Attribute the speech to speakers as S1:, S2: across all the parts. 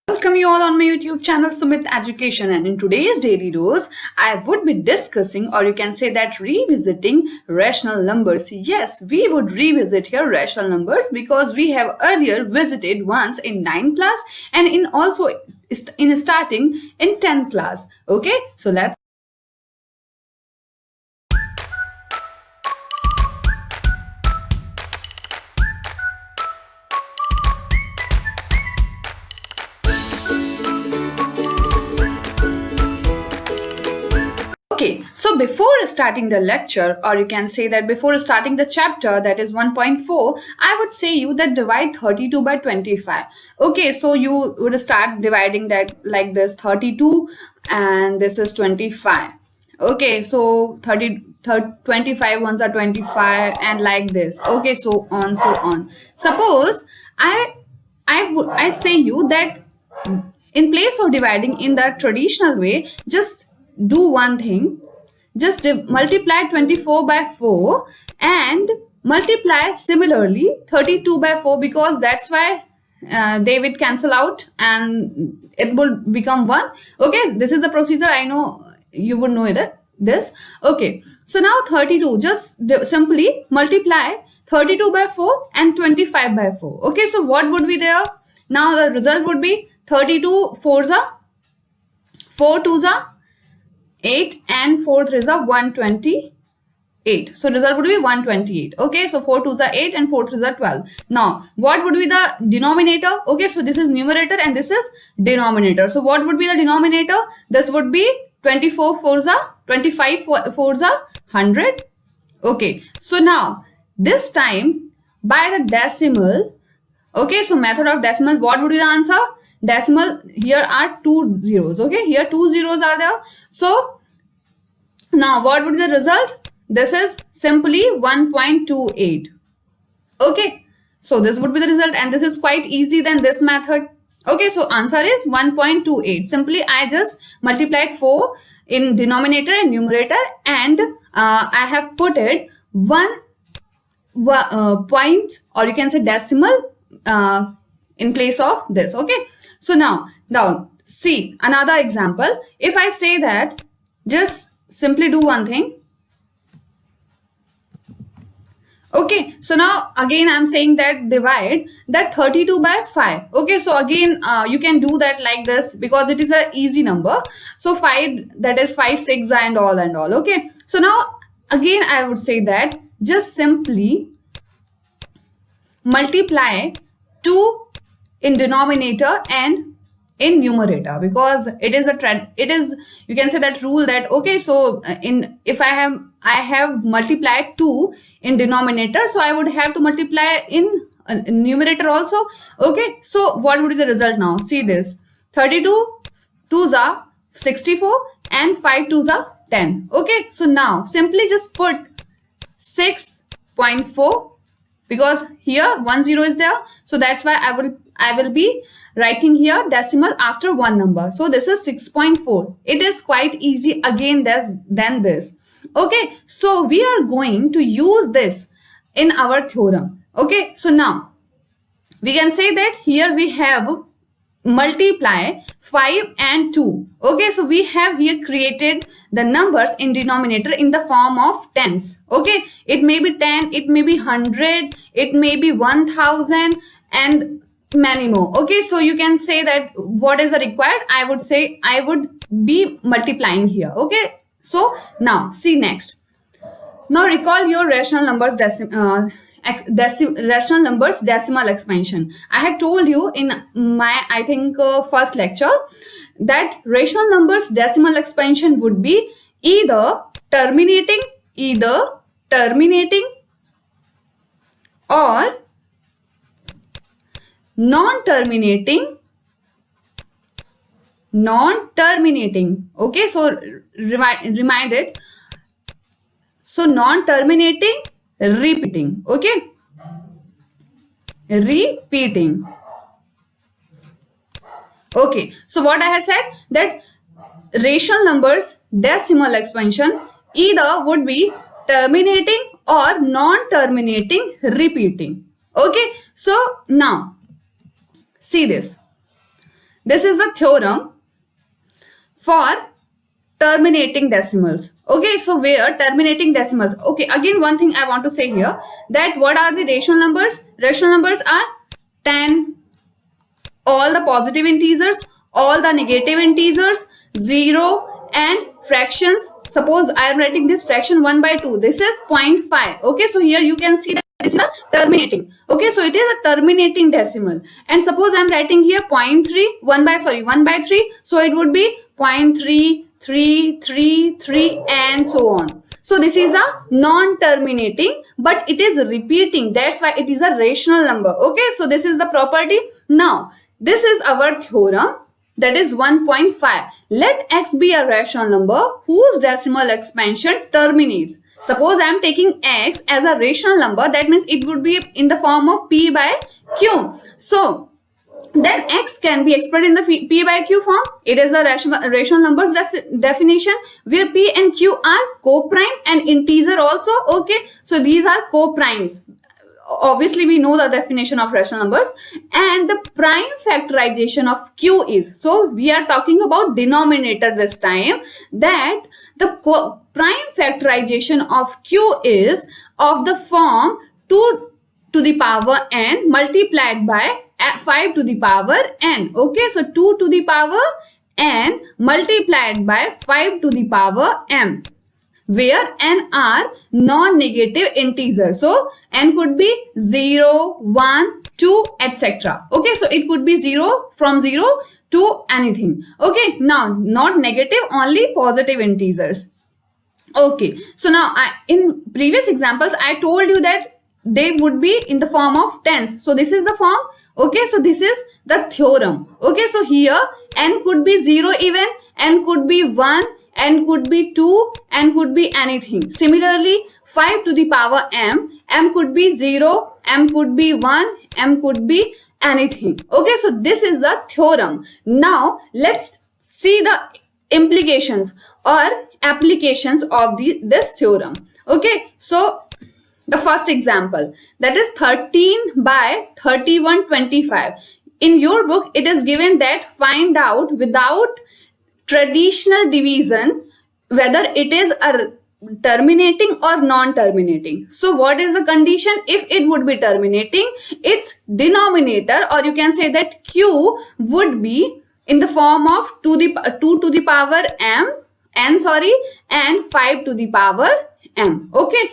S1: Welcome you all on my YouTube channel Sumit Education, and in today's daily dose I would be discussing, or you can say that revisiting, rational numbers. Yes, we would revisit here rational numbers because we have earlier visited once in 9th class and in also in starting in 10th class. Okay, so let's. Okay, so before starting the lecture, or you can say that before starting the chapter, that is 1.4, I would say you that divide 32 by 25. Okay, so you would start dividing that like this 32 and this is 25. Okay, so 25 ones are 25 and like this. Okay, so on, so on. Suppose I say you that in place of dividing in the traditional way, just do one thing. Just multiply 24 by 4 and multiply similarly 32 by 4, because that's why they will cancel out and it will become 1. Okay, this is the procedure. I know you would know this. Okay, so now 32, just simply multiply 32 by 4 and 25 by 4. Okay, so what would be there? Now the result would be 32 4s are 4 2s are 8 and 4 3s are 128. So result would be 128. Okay, so 4 2s are 8 and 4 3s are 12. Now what would be the denominator? Okay, so this is numerator and this is denominator. So what would be the denominator? This would be 24 4s are 25 4s are 100. Okay, so now this time by the decimal. Okay, so method of decimal, what would be the answer? Decimal, here are 2 zeros. Okay, here 2 zeros are there. So now what would be the result? This is simply 1.28. Okay, so this would be the result, and this is quite easy than this method. Okay, so answer is 1.28. Simply I just multiplied 4 in denominator and numerator, and I have put it one point, or you can say decimal, in place of this. Okay, so now see another example. If I say that, just simply do one thing. Okay, so now again I'm saying that divide that 32 by 5. Okay, so again you can do that like this because it is a easy number. So 5, that is 5 6 and all. Okay, so now again I would say that just simply multiply 2 in denominator and in numerator, because it is it is, you can say that rule that, okay, so in if I have multiplied 2 in denominator, so I would have to multiply in numerator also. Okay, so what would be the result now? See this, 32 2s are 64 and 5 2s are 10. Okay, so now simply just put 6.4, because here 10 is there, so that's why I will be writing here decimal after one number. So this is 6.4. It is quite easy again than this. Okay, so we are going to use this in our theorem. Okay, so now we can say that here we have multiply 5 and 2. Okay, so we have here created the numbers in denominator in the form of tens. Okay, it may be 10, it may be 100, it may be 1000 and many more. Okay, so you can say that what is the required? I would say I would be multiplying here. Okay, so now see next. Now recall your rational numbers rational numbers decimal expansion. I have told you in my, I think, first lecture that rational numbers decimal expansion would be either terminating or non-terminating. Okay, so remind it. So non-terminating, repeating. Okay, repeating. Okay, so what I have said that rational numbers decimal expansion either would be terminating or non-terminating, repeating. Okay, so now see this. This is the theorem for terminating decimals. Okay, so where terminating decimals. Okay, again one thing I want to say here, that what are the rational numbers? Rational numbers are 10, all the positive integers, all the negative integers, 0, and fractions. Suppose I am writing this fraction 1 by 2. This is 0.5. Okay, so here you can see that this is a terminating. Okay, so it is a terminating decimal. And suppose I am writing here 0.3, 1 by 3. So it would be 0.3, 3, 3, 3, and so on. So this is a non-terminating, but it is repeating. That's why it is a rational number. Okay, so this is the property. Now, this is our theorem, that is 1.5. Let x be a rational number whose decimal expansion terminates. Suppose I am taking x as a rational number, that means it would be in the form of p by q. So then x can be expressed in the p by q form. It is a rational numbers definition, where p and q are co-prime and integer also. Okay, so these are co-primes. Obviously we know the definition of rational numbers. And the prime factorization of q is, so we are talking about denominator this time, that the prime factorization of q is of the form 2 to the power n multiplied by 5 to the power n. Okay, so 2 to the power n multiplied by 5 to the power m, where n are non-negative integers. So n could be 0, 1, 2, etc. Okay, so it could be 0, from 0 to anything. Okay, now not negative, only positive integers. Okay, so now in previous examples I told you that they would be in the form of tens. So this is the form. Okay, so this is the theorem. Okay, so here n could be 0 even, n could be 1, n could be 2, n could be anything. Similarly, 5 to the power m, m could be 0, m could be 1, m could be anything. Okay, so this is the theorem. Now let's see the implications or applications of this theorem. Okay, so the first example, that is 13 by 3125. In your book it is given that find out without traditional division whether it is a terminating or non-terminating. So what is the condition? If it would be terminating, its denominator, or you can say that q, would be in the form of 2 to the power m and 5 to the power m. Okay,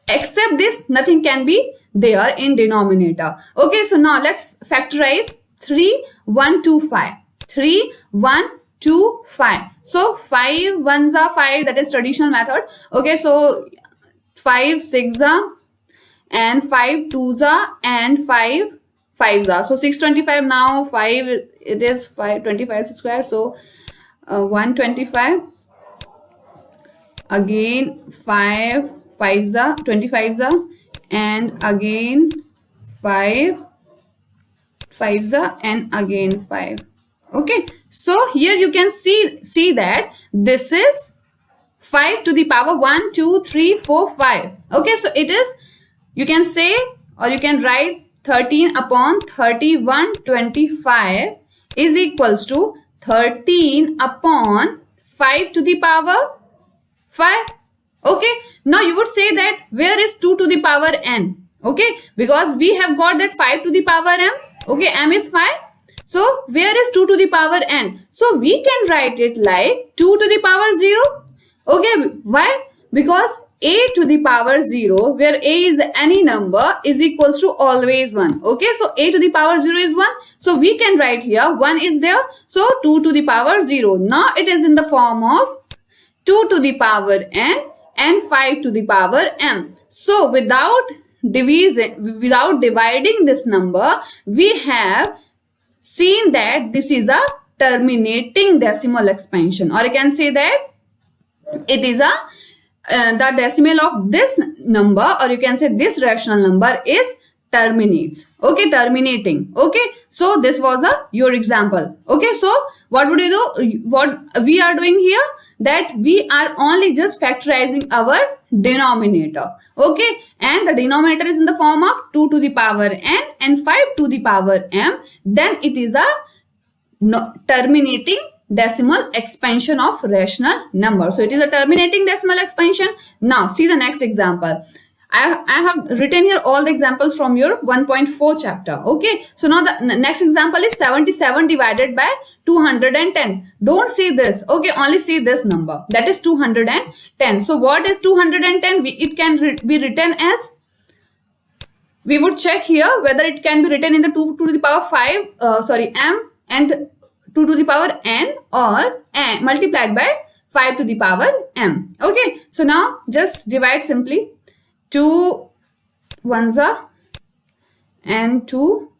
S1: except this, nothing can be there in denominator. Okay, so now let's factorize 3, 1, 2, 5. 3, 1, 2, 5. So 5 ones are 5, that is traditional method. Okay, so 5 6 are and 5 2s are and 5 5s are. So 625, now 5, it is 525 square. So 125, again 5 5s are 25s are, and again 5 5s are, and again 5. Okay, so here you can see that this is 5 to the power 1 2 3 4 5. Okay, so it is, you can say, or you can write 13 upon 3125 is equals to 13 upon 5 to the power 5. Okay, now you would say that where is 2 to the power n? Okay, because we have got that 5 to the power m. Okay, m is 5. So where is 2 to the power n? So we can write it like 2 to the power 0. Okay, why? Because a to the power 0, where a is any number, is equals to always 1. Okay, so a to the power 0 is 1. So we can write here 1 is there. So 2 to the power 0. Now it is in the form of 2 to the power n and 5 to the power m. So without dividing this number, we have seen that this is a terminating decimal expansion, or you can say that it is a the decimal of this number, or you can say this rational number is terminates. Okay, terminating. Okay, so this was your example. Okay, so what would you do? What we are doing here, that we are only just factorizing our denominator. Okay, and the denominator is in the form of 2 to the power n and 5 to the power m. Then it is a no, terminating decimal expansion of rational number. So it is a terminating decimal expansion. Now see the next example. I have written here all the examples from your 1.4 chapter. Okay. So now the next example is 77 divided by 210. Don't see this. Okay. Only see this number. That is 210. So what is 210? It can be written as, we would check here whether it can be written in the 2 to the power 5, m and 2 to the power n, or n multiplied by 5 to the power m. Okay. So now just divide simply. 2 ones are and 2.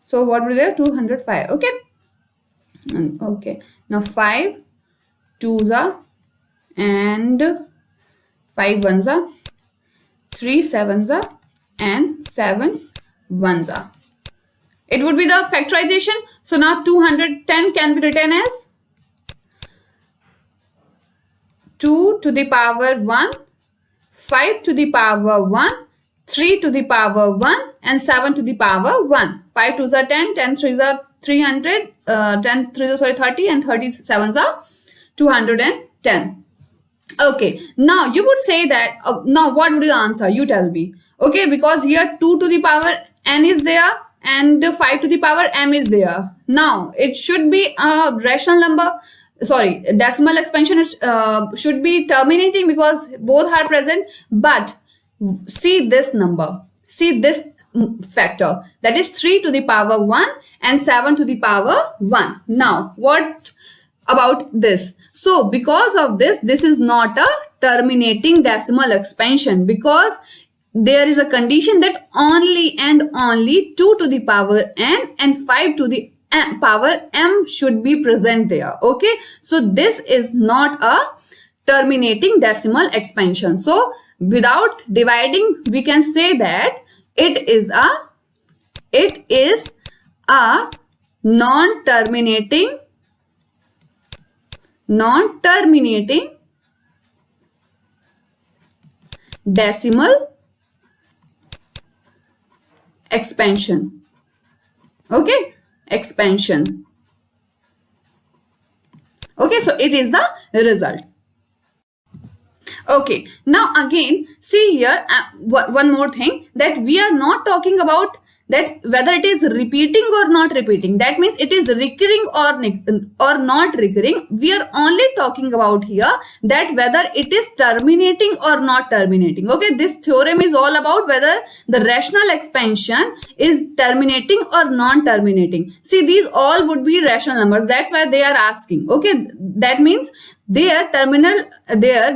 S1: So what will be there? 205. Okay. Okay. Now 5 twos are and 5 ones are, 3 sevens are, and 7 ones are. It would be the factorization. So now 210 can be written as 2 to the power 1, 5 to the power 1, 3 to the power 1, and 7 to the power 1. 5 2s are 10, 10 3s are 300, 10 3s are 30, and 37s are 210. Okay, now you would say that, now what would you answer? You tell me. Okay, because here 2 to the power n is there and 5 to the power m is there. Now it should be a rational number. Sorry, decimal expansion should be terminating because both are present. But see this number, see this factor, that is 3 to the power 1 and 7 to the power 1. Now what about this? So because of this, this is not a terminating decimal expansion, because there is a condition that only and only 2 to the power n and 5 to the power m should be present there. Okay, so this is not a terminating decimal expansion. So without dividing, we can say that it is a non-terminating decimal expansion. Okay, expansion. Okay, so it is the result. Okay, now again, see here one more thing, that we are not talking about that whether it is repeating or not repeating. That means it is recurring or not recurring. We are only talking about here that whether it is terminating or not terminating. Okay, this theorem is all about whether the rational expansion is terminating or non-terminating. See, these all would be rational numbers. That's why they are asking. Okay, that means their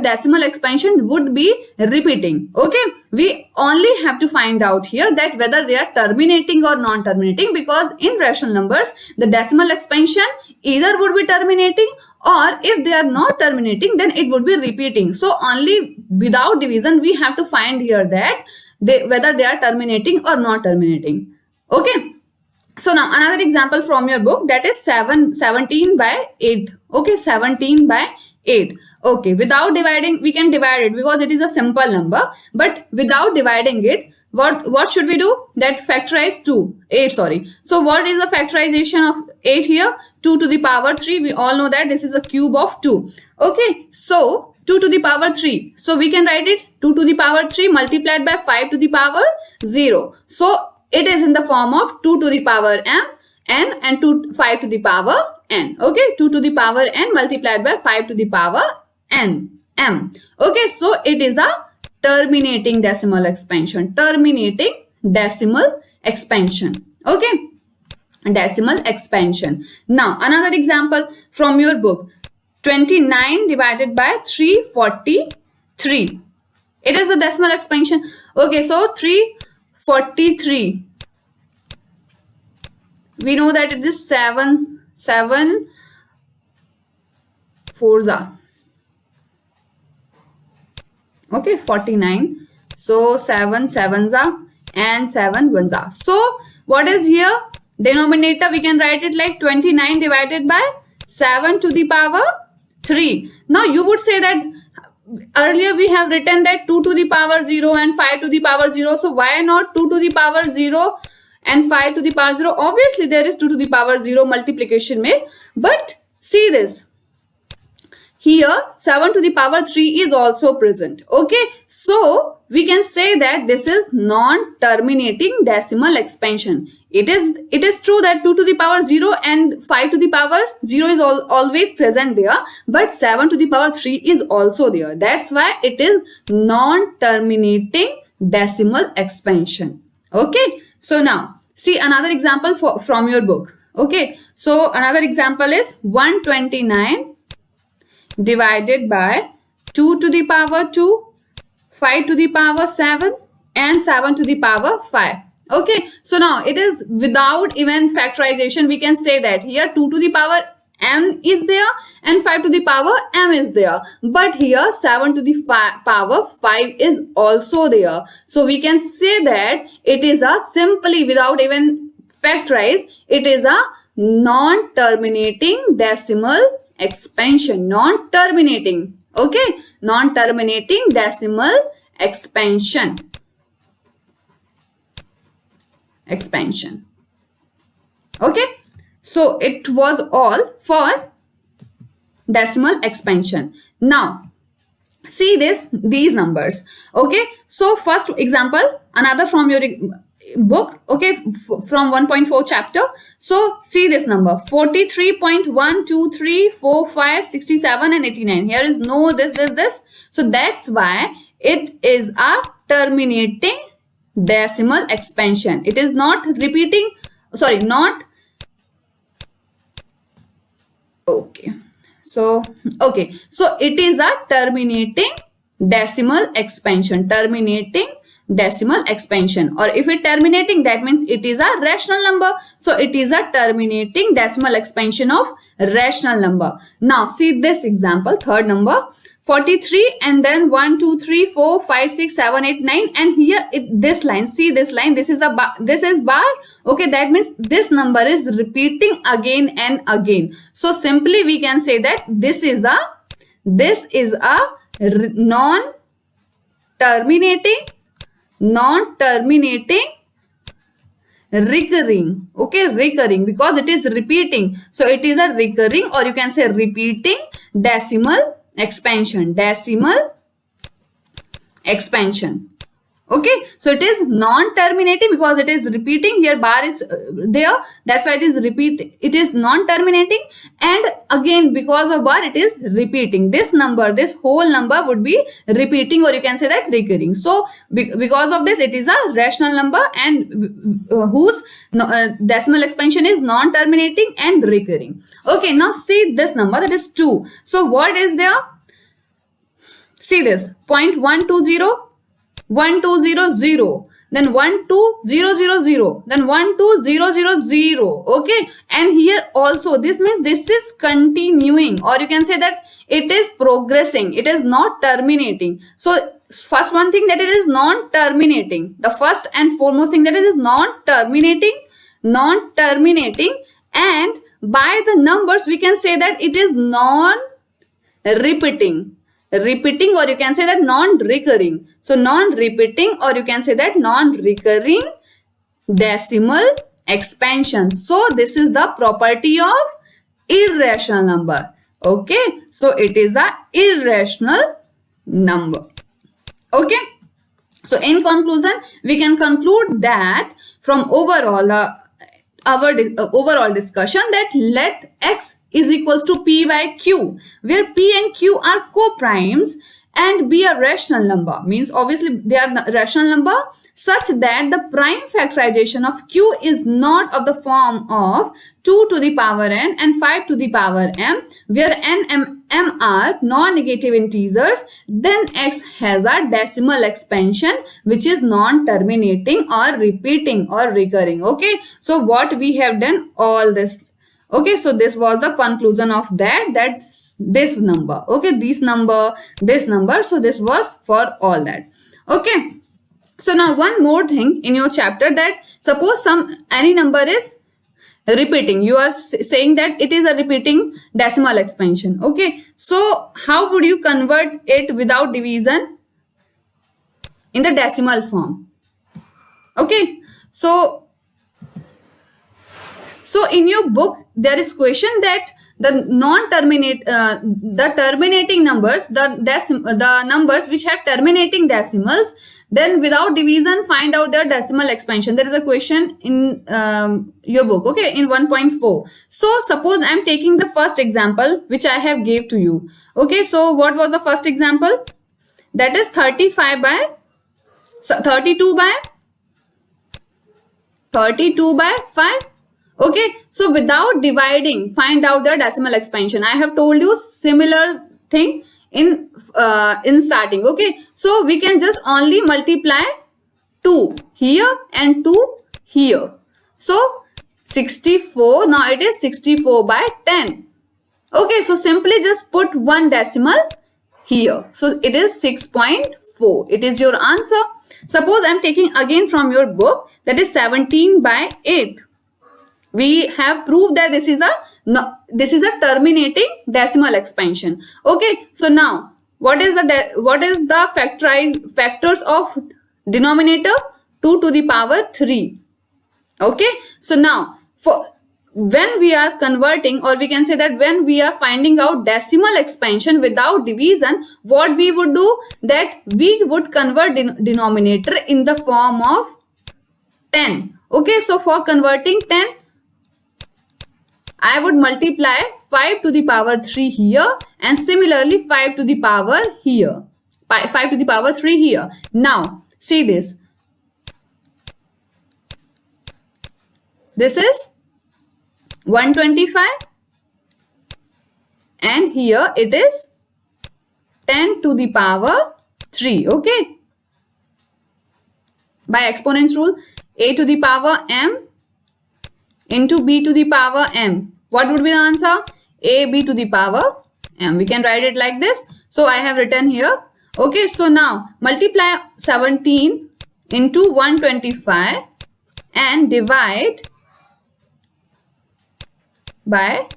S1: decimal expansion would be repeating. Okay, we only have to find out here that whether they are terminating or non-terminating, because in rational numbers the decimal expansion either would be terminating, or if they are not terminating, then it would be repeating. So only without division we have to find here that whether they are terminating or not terminating. Okay, so now another example from your book, that is 17 by 8. Okay, 17 by 8. Okay, without dividing, we can divide it because it is a simple number. But without dividing it, what should we do? That factorize 8. So what is the factorization of 8 here? 2 to the power 3. We all know that this is a cube of 2. Okay, so 2 to the power 3. So we can write it 2 to the power 3 multiplied by 5 to the power 0. So it is in the form of 2 to the power n and 5 to the power n. Okay, 2 to the power n multiplied by 5 to the power m. Okay, so it is a terminating decimal expansion. Terminating decimal expansion. Okay, decimal expansion. Now another example from your book, 29 divided by 343. It is the decimal expansion. Okay, so 343. We know that it is 7 fours are. Okay, 49. So 7 sevens are and 7 ones are. So what is here? Denominator, we can write it like 29 divided by 7 to the power 3. Now you would say that earlier we have written that 2 to the power 0 and 5 to the power 0. So why not 2 to the power 0 and 5 to the power 0. Obviously there is 2 to the power 0 multiplication में, but see this, here 7 to the power 3 is also present. Okay, so we can say that this is non-terminating decimal expansion. It is true that 2 to the power 0 and 5 to the power 0 is always present there, but 7 to the power 3 is also there. That's why it is non-terminating decimal expansion. Okay, so now see another example from your book. Okay, so another example is 129 divided by 2 to the power 2, 5 to the power 7 and 7 to the power 5. Okay, so now it is without even factorization. We can say that here 2 to the power m is there and 5 to the power m is there, but here 7 to the power 5 is also there. So we can say that it is a simply without even factorize, it is a non-terminating decimal expansion. Non-terminating. Okay, non-terminating decimal expansion. Okay, so it was all for decimal expansion. Now see these numbers. Okay, so first example, another from your book. Okay, from 1.4 chapter. So see this number 43.1234567 and 89. Here is no this. So that's why it is a terminating decimal expansion. It is not repeating, sorry, not okay. So it is a terminating decimal expansion. Terminating decimal expansion, or if it terminating, that means it is a rational number. So it is a terminating decimal expansion of rational number. Now see this example, third number 43 and then 1 2 3 4 5 6 7 8 9, and here this line, see this line, this is a bar, this is bar. Okay, that means this number is repeating again and again. So simply we can say that this is a non-terminating recurring. Okay, recurring, because it is repeating. So it is a recurring, or you can say repeating decimal expansion. Okay, so it is non-terminating because it is repeating. Here bar is there, that's why it is repeat. It is non-terminating, and again because of bar it is repeating. This number, this whole number would be repeating, or you can say that recurring. So because of this, it is a rational number, and whose decimal expansion is non-terminating and recurring. Okay, now see this number, that is 2. So what is there? See this 0.120 1200, then 12000, then 12000. Okay, and here also this means this is continuing, or you can say that it is progressing. It is not terminating. So first one thing, that it is non-terminating. The first and foremost thing, that it is non-terminating, and by the numbers we can say that it is non-repeating. Repeating, or you can say that non-recurring. So non-repeating, or you can say that non-recurring decimal expansion. So this is the property of irrational number. Okay, so it is a irrational number. Okay, so in conclusion, we can conclude that from overall our overall discussion, that let x is equals to p by q, where p and q are co-primes and be a rational number, means obviously they are rational number, such that the prime factorization of q is not of the form of 2 to the power n and 5 to the power m, where n and m are non-negative integers, then x has a decimal expansion which is non-terminating or repeating or recurring. Okay, so what we have done all this. Okay, so this was the conclusion of that this number. Okay, this number. So this was for all that. Okay, so now one more thing in your chapter, that suppose any number is repeating. You are saying that it is a repeating decimal expansion. Okay, so how would you convert it without division in the decimal form? Okay, so So in your book, there is question that the terminating numbers, the numbers which have terminating decimals, then without division find out their decimal expansion. There is a question in your book, okay, in 1.4. So suppose I'm taking the first example which I have gave to you. Okay, so what was the first example? That is 32 by 5. Okay, so without dividing, find out the decimal expansion. I have told you similar thing in starting. Okay, so we can just only multiply 2 here and 2 here. So 64, now it is 64 by 10. Okay, so simply just put one decimal here. So it is 6.4. It is your answer. Suppose I'm taking again from your book, that is 17 by 8. We have proved that this is a terminating decimal expansion. Okay, so now what is the factors of denominator? 2 to the power 3. Okay, so now when we are converting, or we can say that when we are finding out decimal expansion without division, what we would do, that we would convert denominator in the form of 10. Okay, so for converting 10, I would multiply 5 to the power 3 here, and similarly 5 to the power here. 5 to the power 3 here. Now, see this. This is 125, and here it is 10 to the power 3. Okay. By exponents rule, a to the power m into b to the power m. What would be the answer? ab to the power m. We can write it like this. So I have written here. Okay, so now multiply 17 into 125 and divide by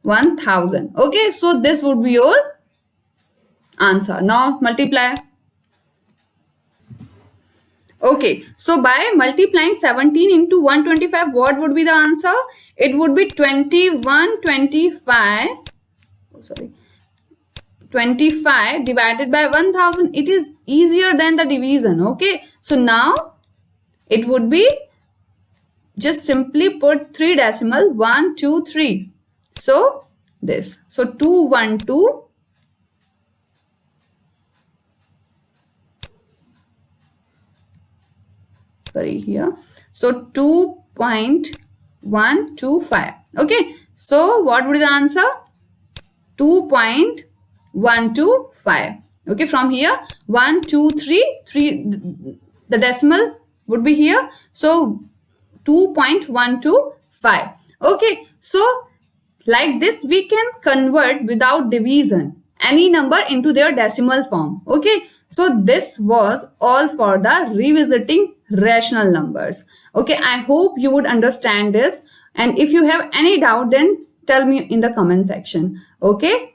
S1: 1000. Okay, so this would be your answer. Now multiply. Okay, so by multiplying 17 into 125, what would be the answer? It would be 2125. Oh, sorry. 25 divided by 1000. It is easier than the division. Okay, so now it would be just simply put 3 decimal 1, 2, 3. So this. So 212. Sorry, here. So 2.125. Okay. So what would be the answer? 2.125. Okay. From here, 1, 2, 3. The decimal would be here. So 2.125. Okay. So like this, we can convert without division any number into their decimal form. Okay. So this was all for the revisiting rational numbers. Okay, I hope you would understand this, and if you have any doubt, then tell me in the comment section. Okay.